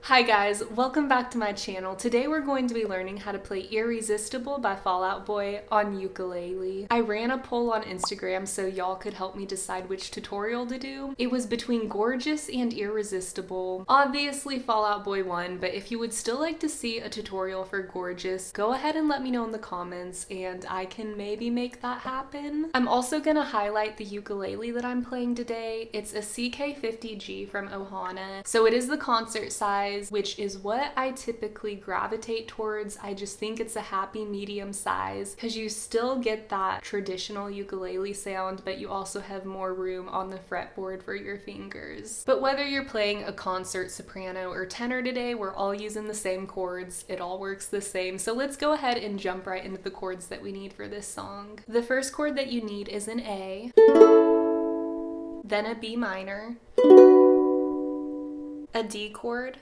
Hi guys, welcome back to my channel. Today we're going to be learning how to play Irresistible by Fall Out Boy on ukulele. I ran a poll on Instagram so y'all could help me decide which tutorial to do. It was between Gorgeous and Irresistible. Obviously Fall Out Boy won, but if you would still like to see a tutorial for Gorgeous, go ahead and let me know in the comments and I can maybe make that happen. I'm also gonna highlight the ukulele that I'm playing today. It's a CK50G from Ohana, so it is the concert size, which is what I typically gravitate towards. I just think it's a happy medium size because you still get that traditional ukulele sound, but you also have more room on the fretboard for your fingers. But whether you're playing a concert soprano or tenor today, we're all using the same chords. It all works the same. So let's go ahead and jump right into the chords that we need for this song. The first chord that you need is an A, then a B minor, a D chord,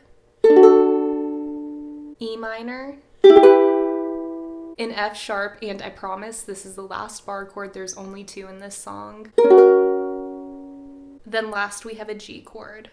E minor, an F sharp, and I promise this is the last bar chord, there's only two in this song. Then last we have a G chord.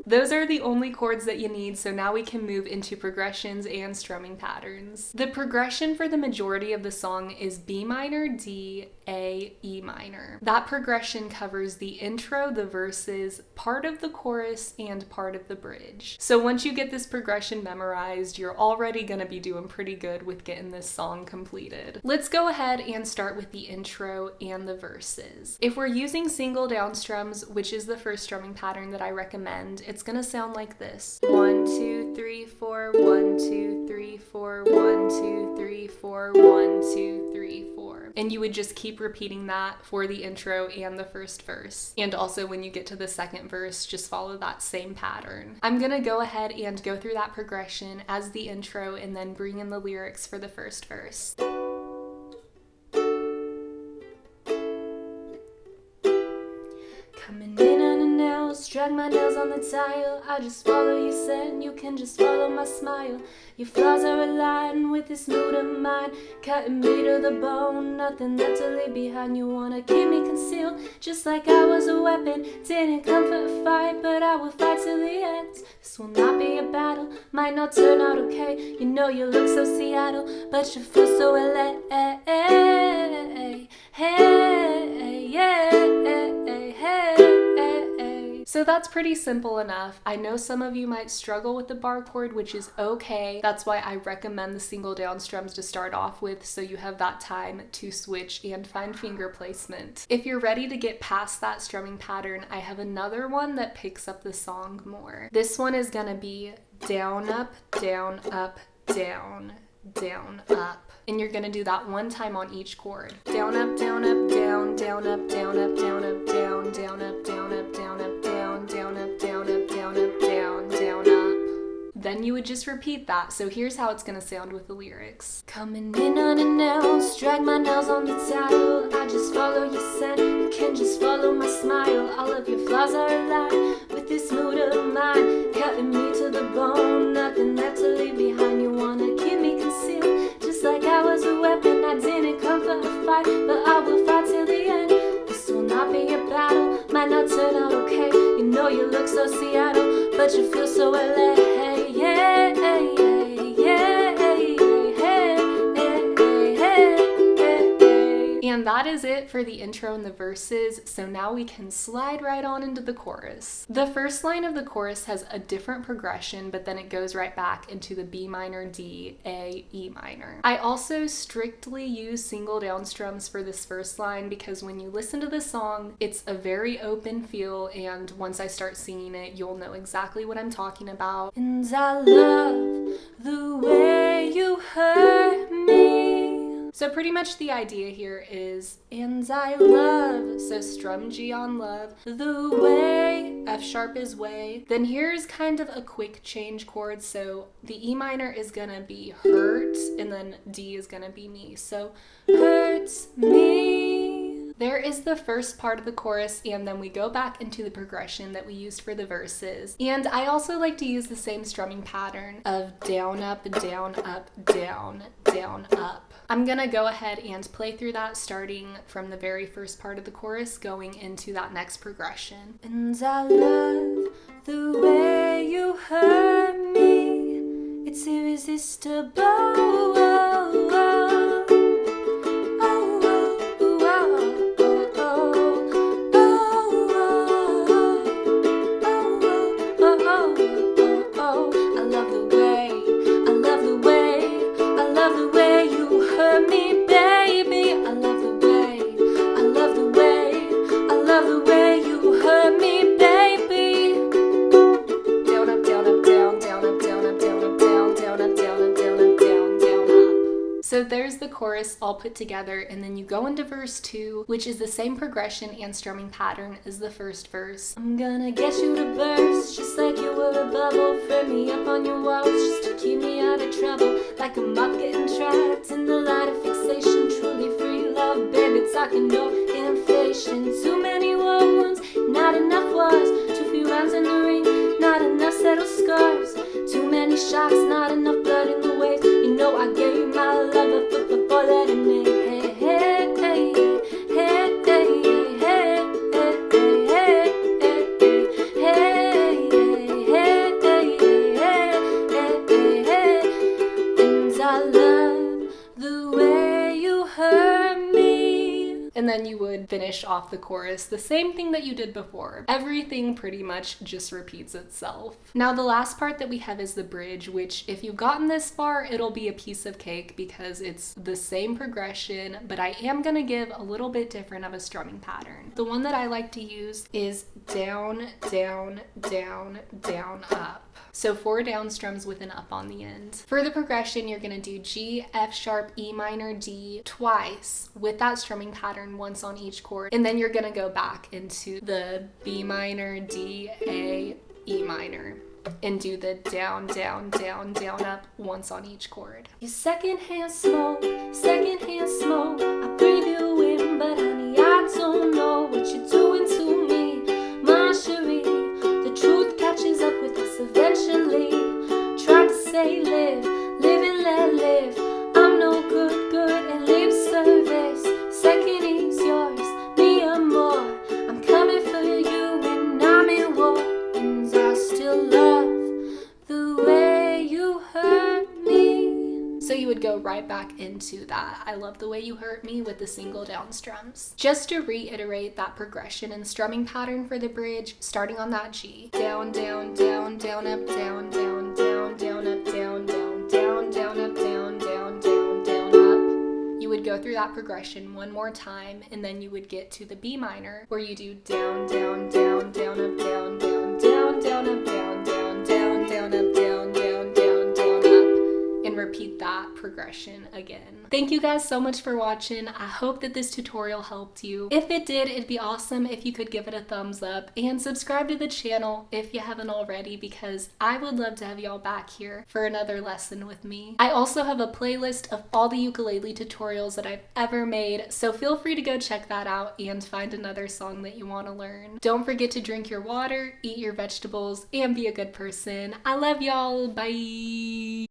Those are the only chords that you need, so now we can move into progressions and strumming patterns. The progression for the majority of the song is B minor, D, A, E minor. That progression covers the intro, the verses, part of the chorus, and part of the bridge. So once you get this progression memorized, you're already gonna be doing pretty good with getting this song completed. Let's go ahead and start with the intro and the verses. If we're using single down strums, which is the first strumming pattern that I recommend, it's gonna sound like this. 1, 2, 3, 4, 1, 2, 3, 4, 1, 2, 3, 4, 1, 2, 3, 4. And you would just keep repeating that for the intro and the first verse. And also when you get to the second verse, just follow that same pattern. I'm gonna go ahead and go through that progression as the intro and then bring in the lyrics for the first verse. Coming in unannounced, drag my nails on the tile. I just follow your scent, you can just follow my smile. Your flaws are aligned with this mood of mine, cutting me to the bone, nothing left to leave behind. You wanna keep me concealed, just like I was a weapon. Didn't come for a fight, but I will fight till the end. This will not be a battle, might not turn out okay. You know you look so Seattle, but you feel so LA. So that's pretty simple enough. I know some of you might struggle with the bar chord, which is okay. That's why I recommend the single down strums to start off with, so you have that time to switch and find finger placement. If you're ready to get past that strumming pattern, I have another one that picks up the song more. This one is gonna be down, up, down, up, down, down, up. And you're gonna do that one time on each chord. Down, up, down, up, down, down, up, down, up, down, up, down, down, up, down, up, down, up, down, down, up, down, up, down, up, down, down, up. Then you would just repeat that. So here's how it's gonna sound with the lyrics. Coming in unannounced, drag my nails on the tile. I just follow your scent, you can just follow my smile. All of your flaws are aligned with this mood of mine, cutting me to the bone, nothing left to leave behind. You wanna keep me concealed, just like I was a weapon. I didn't come for a fight, but I will fight till the end. This will not be a battle, might not turn out okay. You know you look so Seattle, but you feel so LA. And that is it for the intro and the verses, so now we can slide right on into the chorus. The first line of the chorus has a different progression, but then it goes right back into the B minor, D, A, E minor. I also strictly use single down strums for this first line because when you listen to the song, it's a very open feel, and once I start singing it, you'll know exactly what I'm talking about. And I love the way you hurt me. So pretty much the idea here is, and I love, so strum G on love, the way, F sharp is way. Then here's kind of a quick change chord, so the E minor is gonna be hurt, and then D is gonna be me. So hurts me. There is the first part of the chorus, and then we go back into the progression that we used for the verses. And I also like to use the same strumming pattern of down, up, down, up, down, down, up. I'm gonna go ahead and play through that starting from the very first part of the chorus going into that next progression. And I love the way you hurt me, it's irresistible. Oh, oh, So there's the chorus all put together, and then you go into verse 2, which is the same progression and strumming pattern as the first verse. I'm gonna get you to burst, just like you were a bubble. Frame me up on your walls, just to keep me out of trouble. Like a moth getting trapped in the light of fixation. Truly free love, baby, talking no inflation. Too many war wounds, not enough wars. Too few rounds in the ring, not enough settled scars. Too many shots, not enough blood in the waves. You know I gave my love a foot before letting me. Hey, hey, hey, hey, hey, hey, and then you would finish off the chorus the same thing that you did before. Everything pretty much just repeats itself. Now the last part that we have is the bridge, which if you've gotten this far, it'll be a piece of cake because it's the same progression, but I am gonna give a little bit different of a strumming pattern. The one that I like to use is down, down, down, down, up. So 4 down strums with an up on the end. For the progression, you're gonna do G, F sharp, E minor, D twice with that strumming pattern once on each chord. And then you're gonna go back into the B minor, D, A, E minor, and do the down, down, down, down, up once on each chord. Your secondhand smoke, I breathe you in, but honey, I don't know what you're doing to me, my cherie. The truth catches up with us eventually. Trying to say live, live and let live. I'm no good, good at lip service. Second is yours, me amor. I'm coming for you and I'm in war. And I still love the way you hurt me. So you would go right back into that I love the way you hurt me with the single down strums. Just to reiterate that progression and strumming pattern for the bridge, starting on that G. Down, down, down, down, up, down, down, down, down, up, down, down, down, down, up, down, down, down, down, up. You would go through that progression one more time, and then you would get to the B minor where you do down, down, down, down, up, down, down, down, down, up, down, down, down, down, up, down, down, down, down, up, and repeat that progression again. Thank you guys so much for watching. I hope that this tutorial helped you. If it did, it'd be awesome if you could give it a thumbs up and subscribe to the channel if you haven't already, because I would love to have y'all back here for another lesson with me. I also have a playlist of all the ukulele tutorials that I've ever made, so feel free to go check that out and find another song that you want to learn. Don't forget to drink your water, eat your vegetables, and be a good person. I love y'all. Bye.